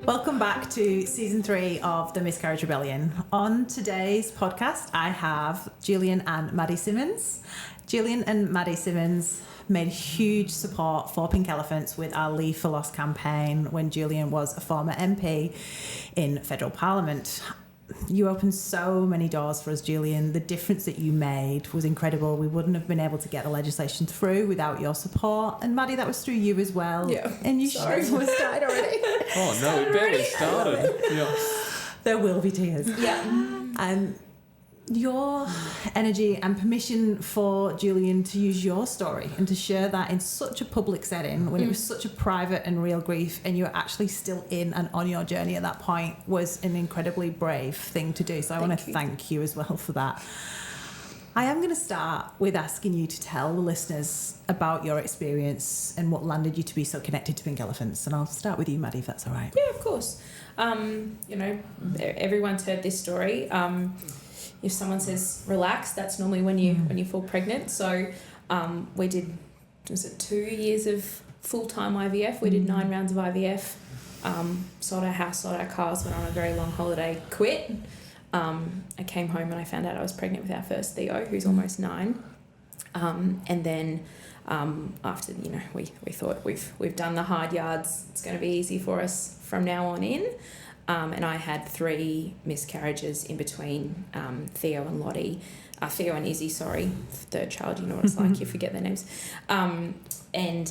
Welcome back to season 3 of the Miscarriage Rebellion. On today's podcast, I have Julian and Maddie Simmonds. Julian and Maddie Simmonds made huge support for Pink Elephants with our Leave for Loss campaign when Julian was a former MP in federal parliament. You opened so many doors for us, Julian. The difference that you made was incredible. We wouldn't have been able to get the legislation through without your support. And Maddie, that was through you as well. Yeah. And you Sorry. should have started already. Oh no, we barely started. Yeah. There will be tears. Yeah. Your energy and permission for Julian to use your story and to share that in such a public setting when it was such a private and real grief and you were actually still in and on your journey at that point was an incredibly brave thing to do. So I want to thank you as well for that. I am going to start with asking you to tell the listeners about your experience and what landed you to be so connected to Pink Elephants. And I'll start with you, Maddie, if that's all right. Yeah, of course. Everyone's heard this story. If someone says relax, that's normally when you fall pregnant. So we did, 2 years of full-time IVF. We did 9 rounds of IVF, sold our house, sold our cars, went on a very long holiday, quit. I came home and I found out I was pregnant with our first Theo, who's almost 9. And then after, we thought we've done the hard yards, it's going to be easy for us from now on in. And I had 3 miscarriages in between Theo and Lottie. Theo and Izzy, sorry, third child, you know what it's like, you forget their names. And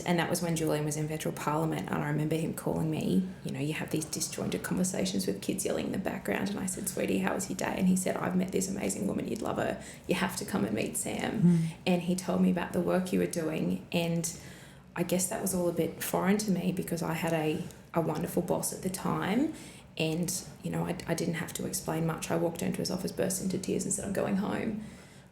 that was when Julian was in federal parliament, and I remember him calling me, you have these disjointed conversations with kids yelling in the background, and I said, sweetie, how was your day? And he said, I've met this amazing woman, you'd love her, you have to come and meet Sam. And he told me about the work you were doing, and I guess that was all a bit foreign to me because I had a wonderful boss at the time. And, I didn't have to explain much. I walked into his office, burst into tears and said, I'm going home.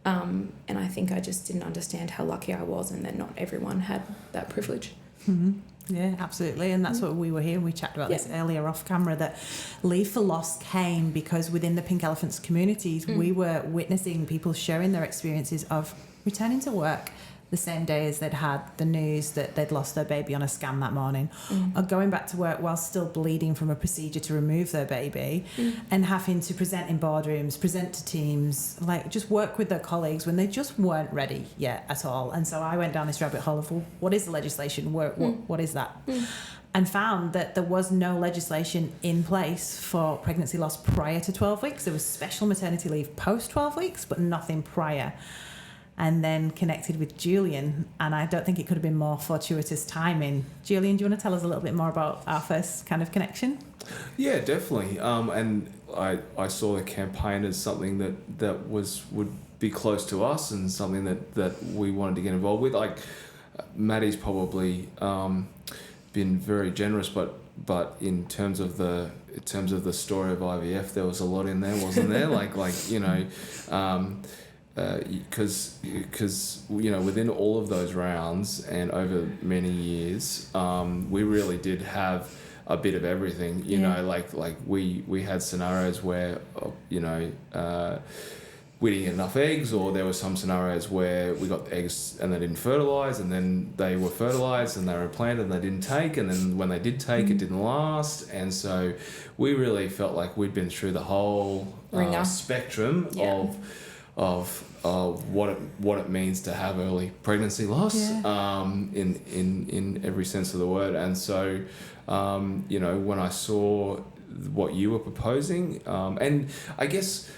And I think I just didn't understand how lucky I was and that not everyone had that privilege. Mm-hmm. Yeah, absolutely. And that's what we were here. We chatted about this earlier off camera, that Leave for Loss came because within the Pink Elephants communities, we were witnessing people sharing their experiences of returning to work the same day as they'd had the news that they'd lost their baby on a scan that morning, or going back to work while still bleeding from a procedure to remove their baby, and having to present in boardrooms, present to teams, like just work with their colleagues when they just weren't ready yet at all. And so I went down this rabbit hole of, well, what is the legislation? What is that? And found that there was no legislation in place for pregnancy loss prior to 12 weeks. There was special maternity leave post 12 weeks, but nothing prior. And then connected with Julian, and I don't think it could have been more fortuitous timing. Julian, do you want to tell us a little bit more about our first kind of connection? Yeah, definitely. And I saw the campaign as something that would be close to us and something that we wanted to get involved with. Like, Maddie's probably been very generous, but in terms of the story of IVF, there was a lot in there, wasn't there? Because within all of those rounds and over many years, we really did have a bit of everything. We had scenarios where we didn't get enough eggs, or there were some scenarios where we got the eggs and they didn't fertilise, and then they were fertilised and they were implanted and they didn't take, and then when they did take, it didn't last. And so we really felt like we'd been through the whole spectrum of what it means to have early pregnancy loss, in every sense of the word. And so when I saw what you were proposing, and I guess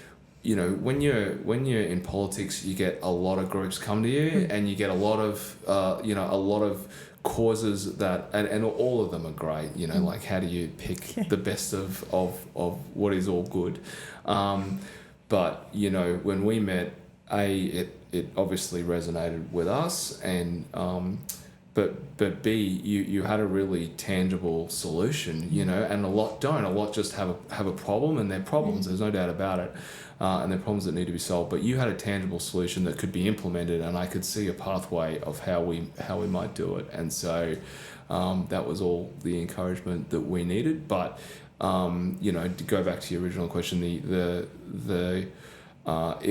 when you're in politics, you get a lot of groups come to you, and you get a lot of causes that, and all of them are great, like how do you pick the best of what is all good. But, when we met, it obviously resonated with us, and but B, you had a really tangible solution, and a lot don't. A lot just have a problem, and they're problems, there's no doubt about it, and they're problems that need to be solved. But you had a tangible solution that could be implemented, and I could see a pathway of how we might do it. And so that was all the encouragement that we needed. But to go back to your original question, it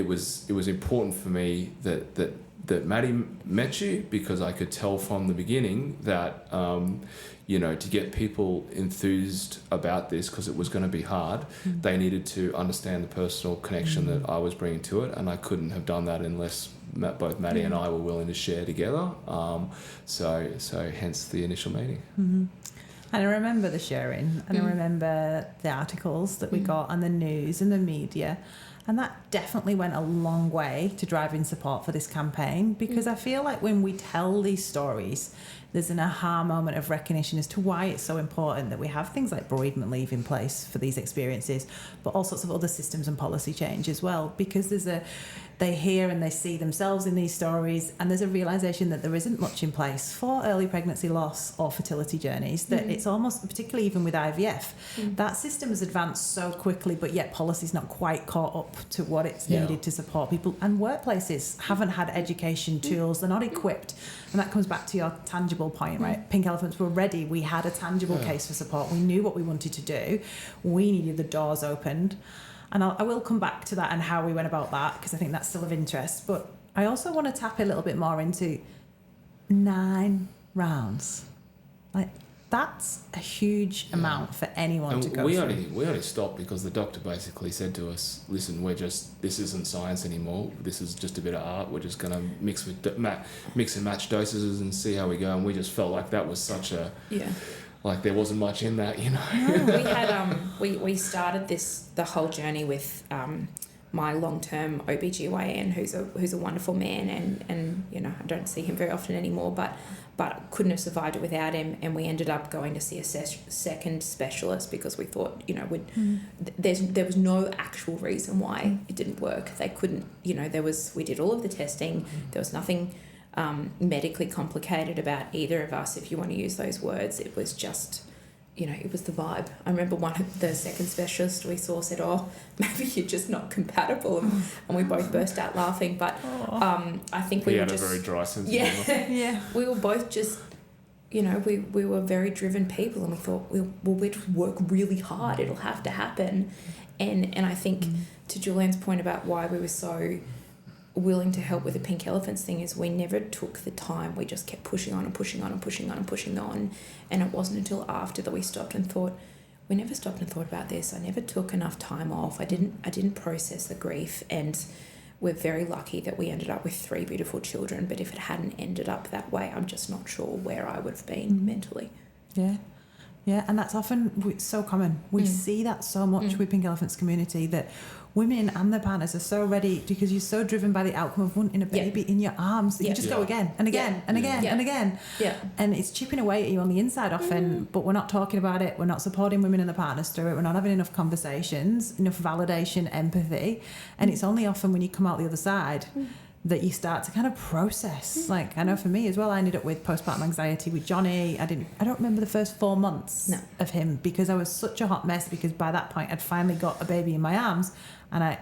was important for me that that Maddie met you, because I could tell from the beginning that, to get people enthused about this, because it was going to be hard, they needed to understand the personal connection that I was bringing to it, and I couldn't have done that unless both Maddie and I were willing to share together. So hence the initial meeting. Mm-hmm. And I remember the sharing, and I remember the articles that we got, and the news and the media. And that definitely went a long way to driving support for this campaign, because I feel like when we tell these stories, there's an aha moment of recognition as to why it's so important that we have things like bereavement leave in place for these experiences, but all sorts of other systems and policy change as well, because they hear and they see themselves in these stories, and there's a realisation that there isn't much in place for early pregnancy loss or fertility journeys, that it's almost, particularly even with IVF, that system has advanced so quickly, but yet policy's not quite caught up to what it's needed to support people, and workplaces haven't had education tools, they're not equipped, and that comes back to your tangible point, right? Pink Elephants were ready, we had a tangible case for support, we knew what we wanted to do, we needed the doors opened. And I will come back to that and how we went about that, because I think that's still of interest. But I also want to tap a little bit more into 9 rounds. Like, that's a huge amount for anyone to go through. We only stopped because the doctor basically said to us, listen, this isn't science anymore. This is just a bit of art. We're just going to mix and match doses and see how we go. And we just felt like that was such a... Yeah. Like there wasn't much in that, No, we had we started the whole journey with my long-term OBGYN, who's a wonderful man, and I don't see him very often anymore, but couldn't have survived it without him, and we ended up going to see a second specialist because we thought there was no actual reason why it didn't work. They couldn't, we did all of the testing, there was nothing medically complicated about either of us, if you want to use those words. It was just, it was the vibe. I remember one of the second specialists we saw said, maybe you're just not compatible, and we both burst out laughing, but I think we had a very dry sense of humour. We were both just, we were very driven people, and we thought, we'd work really hard, it'll have to happen. And I think to Julian's point about why we were so willing to help with the Pink Elephants thing is we never took the time. We just kept pushing on and pushing on and pushing on and pushing on. And it wasn't until after that we stopped and thought, we never stopped and thought about this. I never took enough time off. I didn't process the grief, and we're very lucky that we ended up with 3 beautiful children. But if it hadn't ended up that way, I'm just not sure where I would have been mentally. Yeah, and that's often so common. We see that so much with Pink Elephants community, that women and their partners are so ready because you're so driven by the outcome of wanting a baby in your arms that you just go again and again and again and again. Yeah. And it's chipping away at you on the inside often, but we're not talking about it. We're not supporting women and their partners through it. We're not having enough conversations, enough validation, empathy. And it's only often when you come out the other side that you start to kind of process. Like, I know for me as well, I ended up with postpartum anxiety with Johnny. I don't remember the first 4 months of him, because I was such a hot mess, because by that point I'd finally got a baby in my arms and I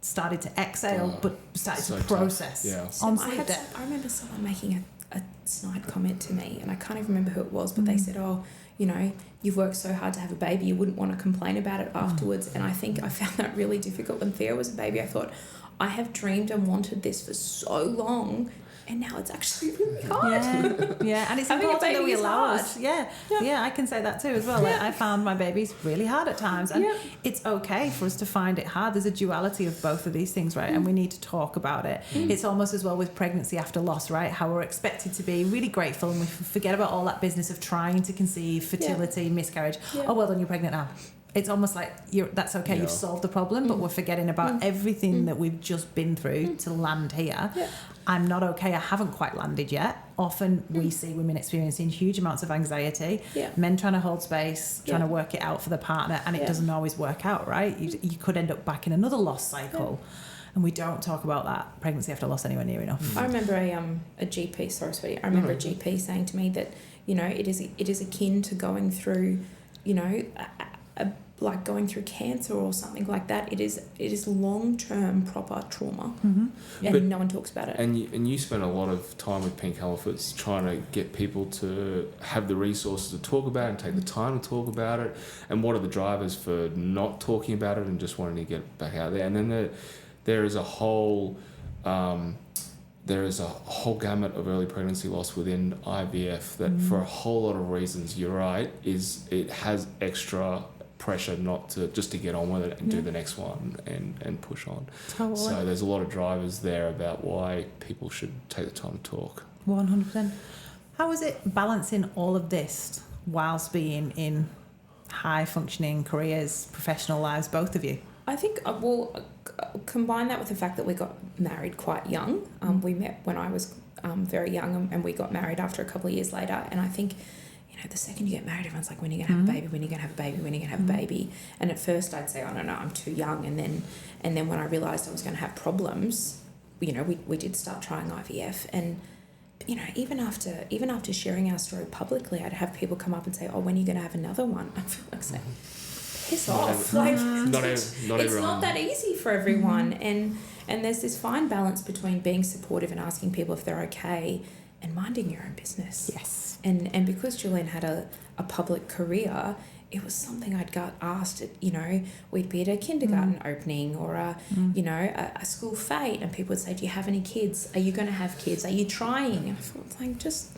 started to exhale but started to process. I remember someone making a snide comment to me, and I can't even remember who it was, but they said, you've worked so hard to have a baby, you wouldn't want to complain about it afterwards. And I think I found that really difficult. When Theo was a baby, I thought, I have dreamed and wanted this for so long, and now it's actually really hard. And it's important that we allow us. I can say that too as well. Like, I found my babies really hard at times, and it's okay for us to find it hard. There's a duality of both of these things, right? And we need to talk about it. It's almost as well with pregnancy after loss, right? How we're expected to be really grateful, and we forget about all that business of trying to conceive, fertility, miscarriage. Oh, well done, you're pregnant now. It's almost like that's okay, you've solved the problem, but we're forgetting about everything that we've just been through to land here. I'm not okay, I haven't quite landed yet. Often we see women experiencing huge amounts of anxiety, men trying to hold space, trying to work it out for the partner, and it doesn't always work out, right? You could end up back in another loss cycle. And we don't talk about that pregnancy after loss anywhere near enough. I remember a GP, sorry sweetie, I remember a GP saying to me that, it is akin to going through, like going through cancer or something like that. It is long-term proper trauma, and no one talks about it. And you spend a lot of time with Pink Elephants trying to get people to have the resources to talk about it and take the time to talk about it. And what are the drivers for not talking about it and just wanting to get back out there? And then there is a whole there is a whole gamut of early pregnancy loss within IVF that for a whole lot of reasons, you're right, it has extra pressure not to just to get on with it and do the next one and push on. Totally. So there's a lot of drivers there about why people should take the time to talk. 100%. How is it balancing all of this whilst being in high functioning careers, professional lives, both of you? I think we'll combine that with the fact that we got married quite young. We met when I was very young, and we got married after a couple of years later. And I think, the second you get married, everyone's like, when are you going to have a baby? When are you going to have a baby? When are you going to have a baby? And at first I'd say, oh, no, I'm too young. And then when I realised I was going to have problems, we did start trying IVF. And, even after sharing our story publicly, I'd have people come up and say, oh, when are you going to have another one? I feel like saying, piss off. It's not that easy for everyone. And there's this fine balance between being supportive and asking people if they're okay and minding your own business. Yes. And because Julian had a public career, it was something I'd got asked at, we'd be at a kindergarten opening or a school fete, and people would say, do you have any kids? Are you going to have kids? Are you trying? And I thought, like, just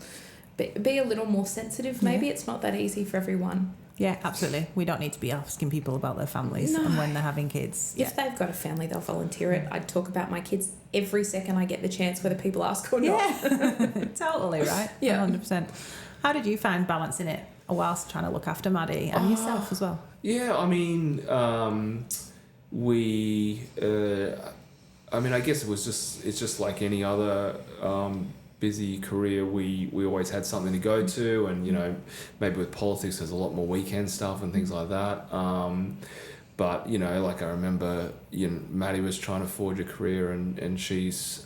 be a little more sensitive. Maybe it's not that easy for everyone. Yeah, absolutely. We don't need to be asking people about their families and when they're having kids. If they've got a family, they'll volunteer it. I'd talk about my kids every second I get the chance, whether people ask or not. Yeah, totally, right? Yeah. 100%. How did you find balancing it whilst trying to look after Maddie and yourself as well? Yeah, I mean, I guess it's just like any other busy career. We always had something to go to, and maybe with politics there's a lot more weekend stuff and things like that. But like I remember, Maddie was trying to forge a career, and she's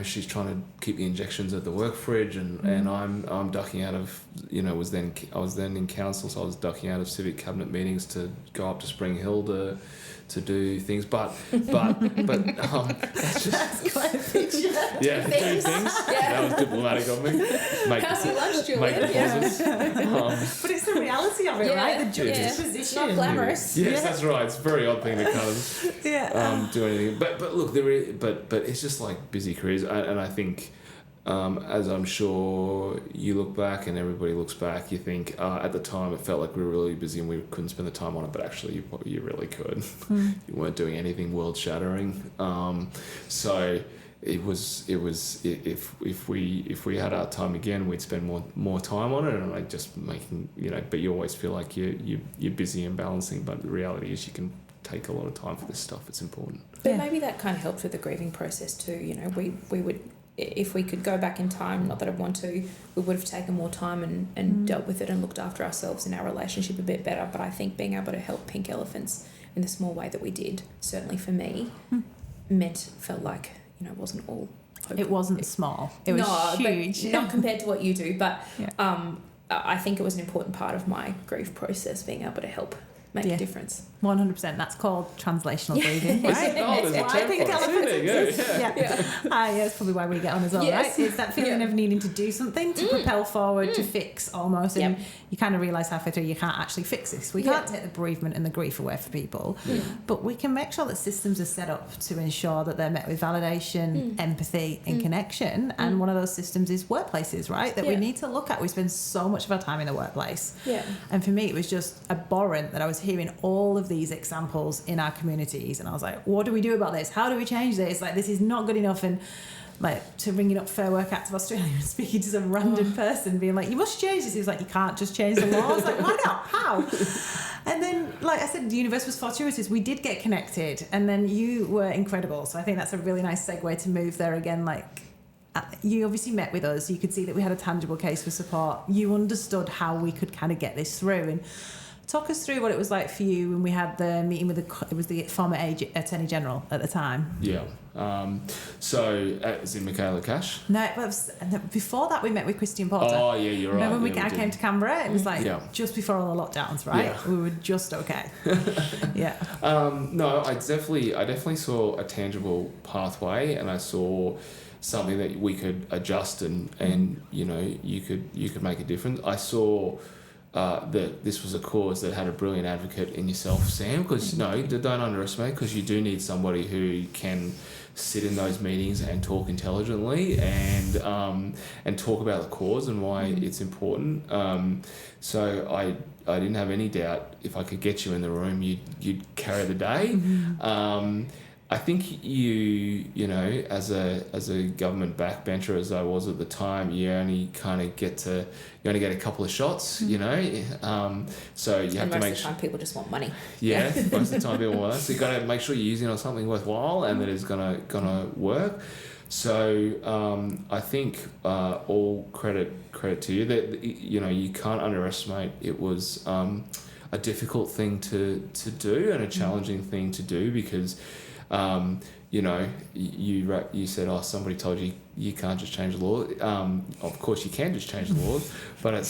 she's trying to keep the injections at the work fridge, and I'm ducking out of, I was then in council, so I was ducking out of civic cabinet meetings to go up to Spring Hill to do things, but that's just, That's quite a picture. yeah, do things. Yeah. That was diplomatic of me. How's your lunch, Julian? Make deposits. But it's the reality of it, right? The juxtaposition. It's not glamorous. Yes, that's right. It's a very odd thing to kind of do anything. But look, but it's just like busy careers, and I think. As I'm sure you look back and everybody looks back, you think at the time it felt like we were really busy and we couldn't spend the time on it, but actually you really could. You weren't doing anything world shattering. So it was if we had our time again, we'd spend more time on it, and like just making but you always feel like you're busy and balancing, but the reality is you can take a lot of time for this stuff. It's important. But maybe that kind of helped with the grieving process too. We would, if we could go back in time, not that I want to, we would have taken more time and dealt with it and looked after ourselves and our relationship a bit better. But I think being able to help pink elephants in the small way that we did, certainly for me, felt like, it wasn't all hope. It wasn't small. It was huge. Not compared to what you do. But I think it was an important part of my grief process, being able to help make a difference. 100%. That's called translational grieving, right? That's I think elephants exist. Yeah. That's probably why we get on as well, right? It's that feeling of needing to do something, to propel forward, to fix almost, and you kind of realise halfway through you can't actually fix this. We can't take the bereavement and the grief away from people, but we can make sure that systems are set up to ensure that they're met with validation, empathy and connection, and one of those systems is workplaces, right? That we need to look at. We spend so much of our time in the workplace. And for me, it was just abhorrent that I was hearing all of these examples in our communities, and I was like, what do we do about this? How do we change this? Like, this is not good enough. And like, to ringing up Fair Work Act of Australia and speaking to some random person being like, you must change this. He was like, you can't just change the law. I was like, why not? How? And then, like I said, the universe was fortuitous. We did get connected, and then you were incredible. So I think that's a really nice segue to move there again. Like, you obviously met with us. You could see that we had a tangible case for support. You understood how we could kind of get this through. And talk us through what it was like for you when we had the meeting with the former Attorney General at the time. Yeah. So it was in Michaela Cash. No, it was, before that we met with Christian Porter. Oh yeah, you're right. Remember when I came to Canberra? It was like just before all the lockdowns, right? Yeah. We were just okay. Yeah. No, I definitely saw a tangible pathway, and I saw something that we could adjust and you could make a difference. I saw that this was a cause that had a brilliant advocate in yourself, Sam, because don't underestimate, because you do need somebody who can sit in those meetings and talk intelligently and talk about the cause and why it's important. So I didn't have any doubt if I could get you in the room, you'd carry the day. I think you know, as a government backbencher as I was at the time, you only get a couple of shots, you know. So you have to make sure. Most of the time, people just want money. Yeah, most of the time people want that. So you got to make sure you're using it on something worthwhile and that is gonna work. So I think all credit to you that you can't underestimate. It was a difficult thing to do and a challenging thing to do because. You said, somebody told you you can't just change the law. Of course you can just change the laws, but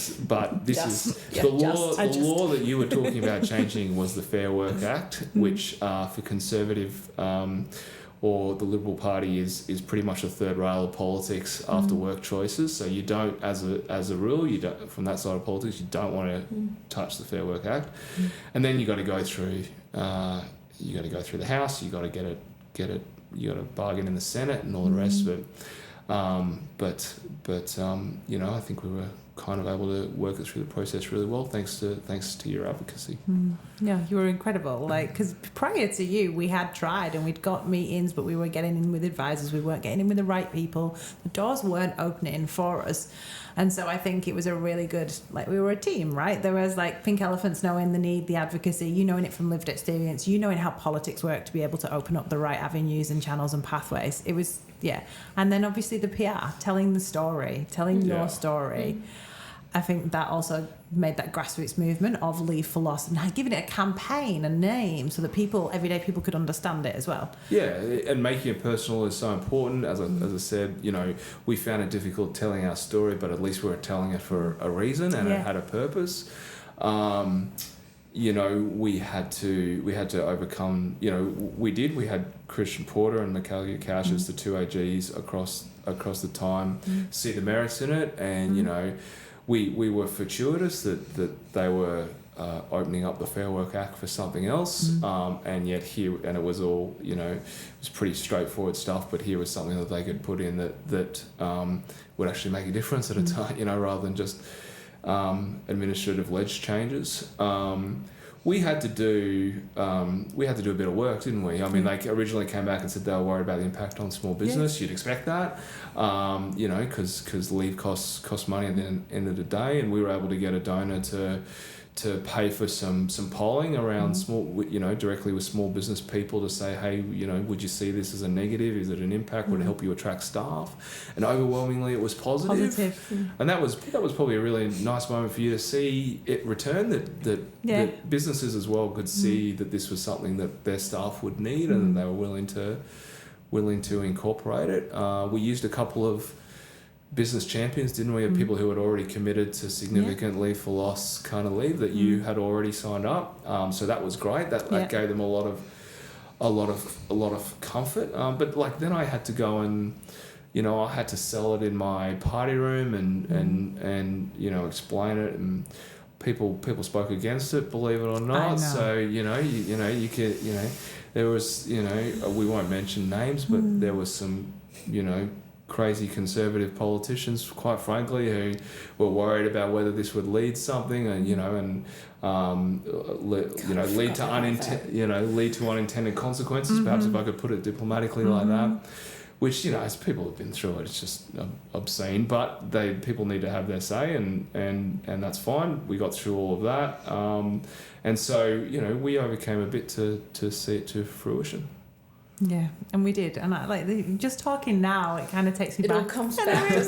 the law that you were talking about changing was the Fair Work Act, which for Conservative or the Liberal Party is pretty much a third rail of politics after work choices. So you don't, as a rule, you don't, from that side of politics, you don't want to touch the Fair Work Act, and then you got to go through. You got to go through the House. You got to get it. You got to bargain in the Senate and all the rest of it. I think we were kind of able to work it through the process really well, thanks to your advocacy. Yeah, you were incredible. Because prior to you, we had tried and we'd got meetings, but we were getting in with advisors. We weren't getting in with the right people. The doors weren't opening for us. And so I think it was a really good, we were a team, right? There was Pink Elephants knowing the need, the advocacy, you knowing it from lived experience, you knowing how politics work to be able to open up the right avenues and channels and pathways. It was, And then obviously the PR, telling the story, telling your story. I think that also made that grassroots movement of Leave for Loss and giving it a campaign, a name, so that everyday people could understand it as well. Yeah, and making it personal is so important. As I said, we found it difficult telling our story, but at least we were telling it for a reason and it had a purpose. We had to overcome. We had Christian Porter and Michaela Couch as the two AGs across the time see the merits in it, and we were fortuitous that they were opening up the Fair Work Act for something else, and yet here, and it was all, it was pretty straightforward stuff, but here was something that they could put in that would actually make a difference at a time, rather than just administrative ledge changes. We had to do a bit of work, didn't we? I mean, they originally came back and said they were worried about the impact on small business. You'd expect that, because leave costs money at the end of the day, and we were able to get a donor to pay for some polling around small, directly with small business people to say, hey, would you see this as a negative? Is it an impact? Would it help you attract staff? And overwhelmingly, it was positive. And that was probably a really nice moment for you to see it return. That businesses as well could see that this was something that their staff would need, and that they were willing to incorporate it. We used a couple of business champions, didn't we? Of people who had already committed to significant leave for loss kind of leave that you had already signed up. So that was great. That gave them a lot of comfort. But then I had to go and, I had to sell it in my party room and explain it, and people spoke against it, believe it or not. So you could there was we won't mention names, but there was some crazy conservative politicians, quite frankly, who were worried about whether this would lead something, and lead to unintended consequences. Perhaps if I could put it diplomatically like that, which as people have been through it, it's just obscene. But people need to have their say, and that's fine. We got through all of that, and so we overcame a bit to see it to fruition. Yeah, and we did, and just talking now, it kind of takes me back. It all comes back. I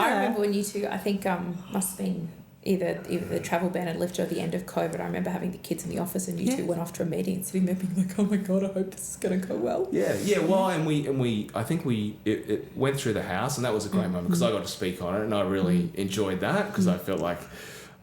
remember when you two, I think, must have been either the travel ban had lifted or the end of COVID. I remember having the kids in the office, and you two went off to a meeting and sitting there being like, "Oh my God, I hope this is going to go well." Yeah. Well, and we I think it went through the House, and that was a great moment because I got to speak on it, and I really enjoyed that because I felt like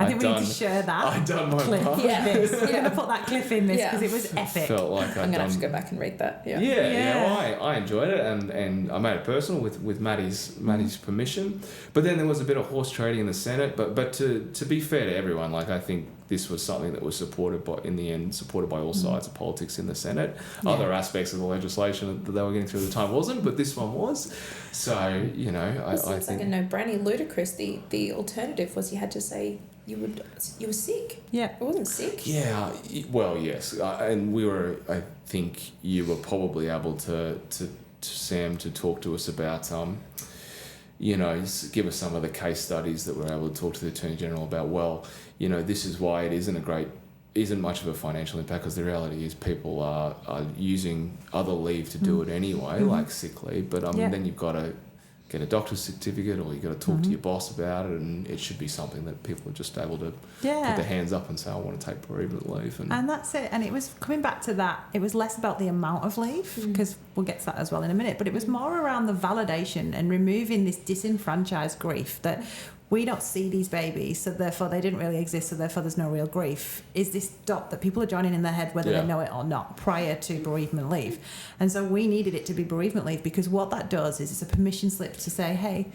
I think we need to share that. I'd done my clip part. with this. We're going to put that clip in this because it was epic. Felt like I'm going to have to go back and read that. Yeah. Well, I enjoyed it, and I made it personal with Maddie's permission. But then there was a bit of horse trading in the Senate. But to be fair to everyone, like, I think this was something that was supported by all sides of politics in the Senate. Yeah. Other aspects of the legislation that they were getting through at the time wasn't, but this one was. So, you know, I seems think... like a no-brainer. Ludicrous. The alternative was you had to say you were sick. Yeah. It wasn't sick. Yeah, well, yes. And we were, I think you were probably able to Sam, to talk to us about, you know, give us some of the case studies that we're able to talk to the Attorney General about. Well, you know, this is why it isn't much of a financial impact, because the reality is people are using other leave to do it anyway, like sick leave. But then you've got to get a doctor's certificate, or you've got to talk to your boss about it, and it should be something that people are just able to put their hands up and say, I want to take bereavement leave. And that's it. And it was coming back to that, it was less about the amount of leave, because we'll get to that as well in a minute, but it was more around the validation and removing this disenfranchised grief that we don't see these babies, so therefore they didn't really exist, so therefore there's no real grief, is this dot that people are joining in their head whether they know it or not prior to bereavement leave. And so we needed it to be bereavement leave, because what that does is it's a permission slip to say, hey,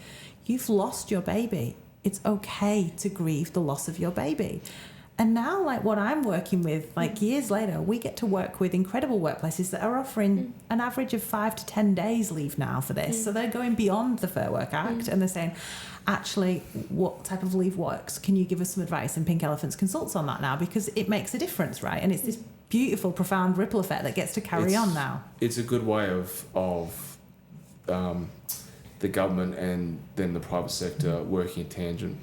you've lost your baby. It's okay to grieve the loss of your baby. And now, like, what I'm working with, like, years later, we get to work with incredible workplaces that are offering an average of 5 to 10 days leave now for this. So they're going beyond the Fair Work Act, and they're saying, actually, what type of leave works? Can you give us some advice? And Pink Elephants consults on that now, because it makes a difference, right? And it's this beautiful, profound ripple effect that gets to carry on now. It's a good way of the government and then the private sector working in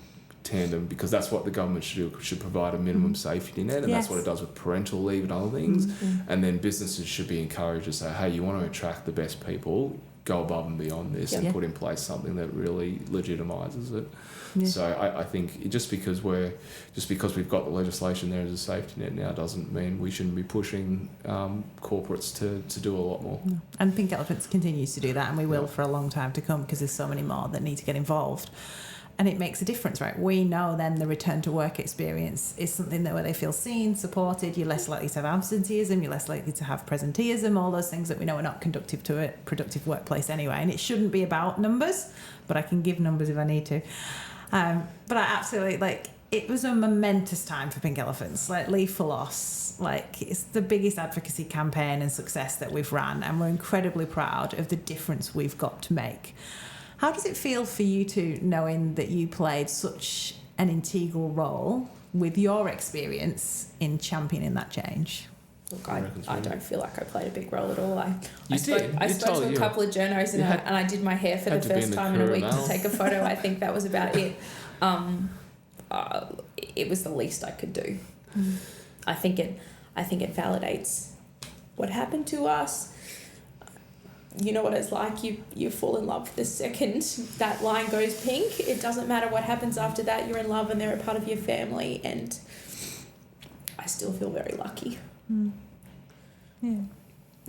tandem, because that's what the government should provide a minimum safety net, and that's what it does with parental leave and other things. And then businesses should be encouraged to say, hey, you want to attract the best people, go above and beyond this and put in place something that really legitimises it. So I think just because we've got the legislation there as a safety net now doesn't mean we shouldn't be pushing corporates to do a lot more. And Pink Elephants continues to do that, and we will for a long time to come, because there's so many more that need to get involved. And it makes a difference, right? We know then the return to work experience is something that where they feel seen, supported, you're less likely to have absenteeism, you're less likely to have presenteeism, all those things that we know are not conducive to a productive workplace anyway. And it shouldn't be about numbers, but I can give numbers if I need to. But I absolutely, like, it was a momentous time for Pink Elephants. Like, Leave for Loss, like, it's the biggest advocacy campaign and success that we've ran, and we're incredibly proud of the difference we've got to make. How does it feel for you two, knowing that you played such an integral role with your experience in championing that change? Look, I don't feel like I played a big role at all. I spoke to a couple of journos and I did my hair for the first time in a week to take a photo. I think that was about it. It was the least I could do. I think it validates what happened to us. You know what it's like. You fall in love the second that line goes pink. It doesn't matter what happens after that. You're in love and they're a part of your family, and I still feel very lucky.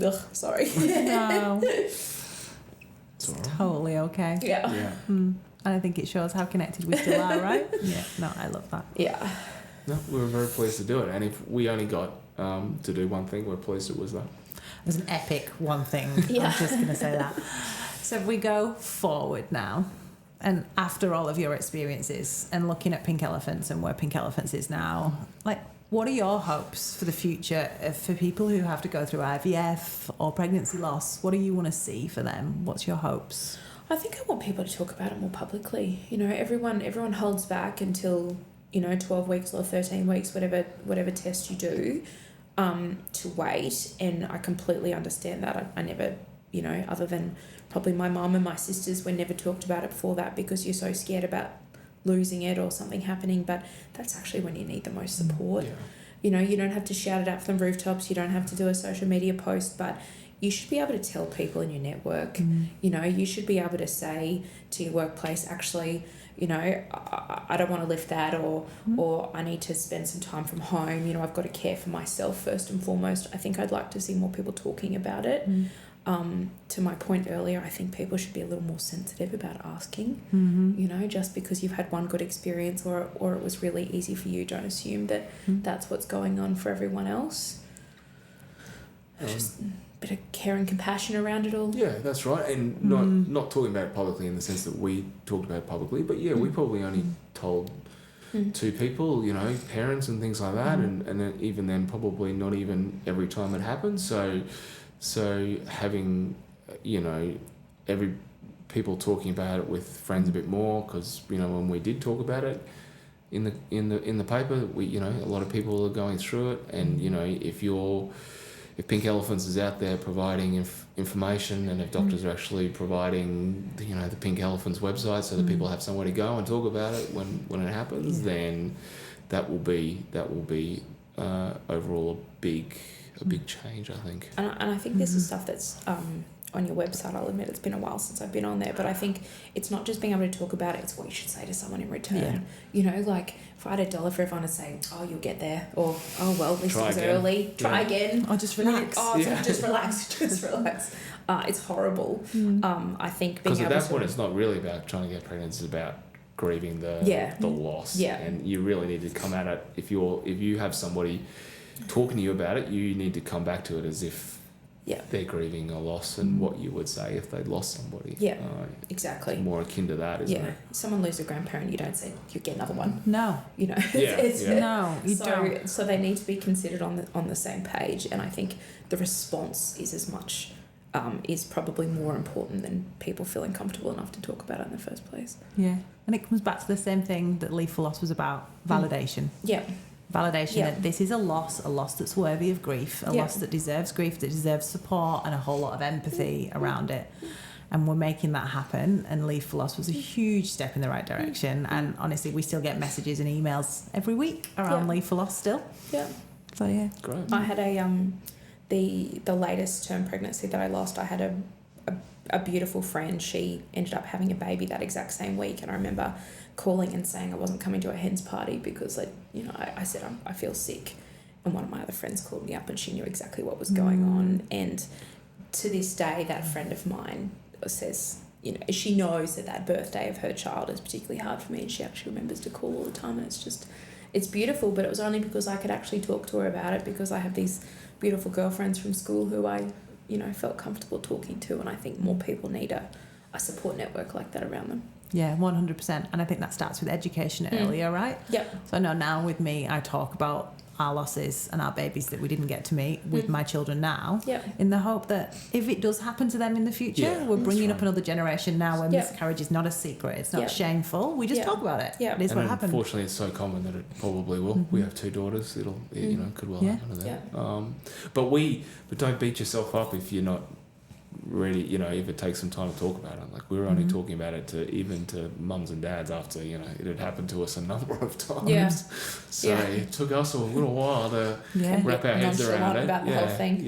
Ugh, sorry. No. It's Totally okay. Yeah. And I think it shows how connected we still are, right? Yeah. No, I love that. Yeah. No, we were very pleased to do it, and if we only got to do one thing, we're pleased it was that. It was an epic one thing. Yeah. I'm just going to say that. So if we go forward now, and after all of your experiences and looking at Pink Elephants and where Pink Elephants is now, like, what are your hopes for the future for people who have to go through IVF or pregnancy loss? What do you want to see for them? What's your hopes? I think I want people to talk about it more publicly. You know, everyone holds back until, 12 weeks or 13 weeks, whatever test you do, to wait. And I completely understand that. I never, other than probably my mum and my sisters, we never talked about it before that, because you're so scared about losing it or something happening. But that's actually when you need the most support. Yeah. You don't have to shout it out from the rooftops. You don't have to do a social media post, but you should be able to tell people in your network. You should be able to say to your workplace, actually, I don't want to lift that, or I need to spend some time from home. I've got to care for myself first and foremost. I think I'd like to see more people talking about it. to my point earlier, I think people should be a little more sensitive about asking. Mm-hmm. You know, just because you've had one good experience or it was really easy for you, don't assume that that's what's going on for everyone else. Just a bit of care and compassion around it all. Yeah, that's right. And not talking about it publicly in the sense that we talked about it publicly, but yeah, we probably only told two people, you know, parents and things like that, and then even then probably not even every time it happens. So having, you know, every people talking about it with friends a bit more, because, you know, when we did talk about it in the paper, we, you know, a lot of people are going through it, and, you know, if Pink Elephants is out there providing information, and if doctors are actually providing, you know, the Pink Elephants website so that people have somewhere to go and talk about it when it happens, then that will be overall a big change, I think. And I think this is stuff that's on your website. I'll admit it's been a while since I've been on there, but I think it's not just being able to talk about it, it's what you should say to someone in return. Yeah. You know, like if I had $1 for everyone to say, oh, you'll get there, or oh, well, at least it was early, try again. Or just relax. Just relax. It's horrible. I think being able to... Because at that point, it's not really about trying to get pregnant, it's about grieving the loss. Yeah. And you really need to come at it, if you have somebody talking to you about it, you need to come back to it as if they're grieving a loss, and what you would say if they'd lost somebody. Yeah, exactly. It's more akin to that, isn't it? If someone loses a grandparent, you don't say, you get another one. No. You know? No, you don't. So they need to be considered on the same page, and I think the response is as much, is probably more important than people feeling comfortable enough to talk about it in the first place. Yeah, and it comes back to the same thing that Leave for Loss was about, validation. Yeah. Validation that this is a loss that's worthy of grief, a loss that deserves grief, that deserves support and a whole lot of empathy around it. And we're making that happen, and Leave for Loss was a huge step in the right direction. And honestly, we still get messages and emails every week around Leave for Loss still. Yeah. So yeah. Great. I had the latest term pregnancy that I lost, I had a beautiful friend. She ended up having a baby that exact same week, and I remember calling and saying I wasn't coming to a hen's party because I said I feel sick, and one of my other friends called me up and she knew exactly what was going on. And to this day, that friend of mine says, you know, she knows that birthday of her child is particularly hard for me, and she actually remembers to call all the time, and it's beautiful. But it was only because I could actually talk to her about it, because I have these beautiful girlfriends from school who I, you know, felt comfortable talking to, and I think more people need a support network like that around them. Yeah, 100%. And I think that starts with education earlier, right? Yep. So I know now with me, I talk about our losses and our babies that we didn't get to meet with my children now, in the hope that if it does happen to them in the future, we're bringing up another generation now where miscarriage is not a secret, it's not shameful, we just talk about it. It is what happened. Unfortunately, it's so common that it probably will. We have 2 daughters, it'll you know, could well happen to them. But don't beat yourself up if you're not ready, you know, if it takes some time to talk about it. Like, we were only talking about it to mums and dads after, you know, it had happened to us a number of times. So it took us a little while to wrap our heads around it. About the whole thing.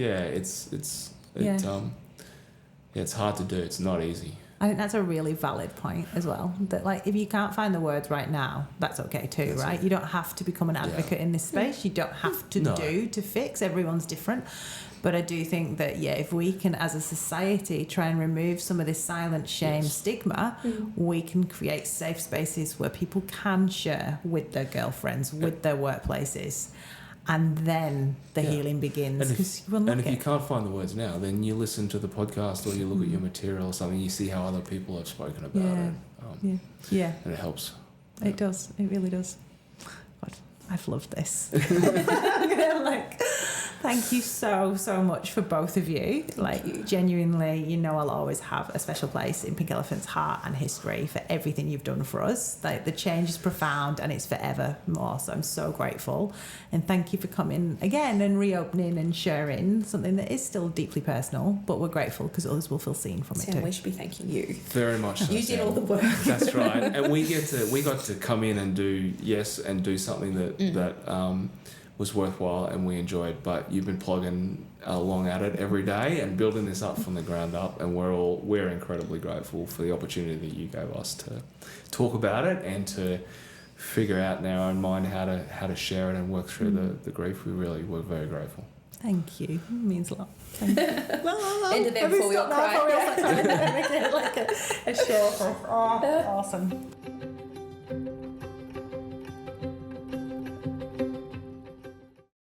It's hard to do. It's not easy. I think that's a really valid point as well, that like if you can't find the words right now, that's okay too, right? You don't have to become an advocate in this space. You don't have to to fix. Everyone's different. But I do think that, if we can, as a society, try and remove some of this silent shame stigma, we can create safe spaces where people can share with their girlfriends, with their workplaces, and then the healing begins. And if you can't find the words now, then you listen to the podcast, or you look at your material or something, you see how other people have spoken about it. And it helps. It does. It really does. God, I've loved this. Thank you so much for both of you. Thank you. Genuinely, you know, I'll always have a special place in Pink Elephant's heart and history for everything you've done for us. Like, the change is profound and it's forever more. So I'm so grateful. And thank you for coming again and reopening and sharing something that is still deeply personal, but we're grateful because others will feel seen from it too. We should be thanking you. Very much so. You did all the work. That's right. And we got to come in and do something that was worthwhile and we enjoyed, but you've been plugging along at it every day and building this up from the ground up, and we're incredibly grateful for the opportunity that you gave us to talk about it and to figure out in our own mind how to share it and work through the grief. We're very grateful. Thank you. It means a lot. Thank you. End of them before we all cry. Like a share. Oh, awesome.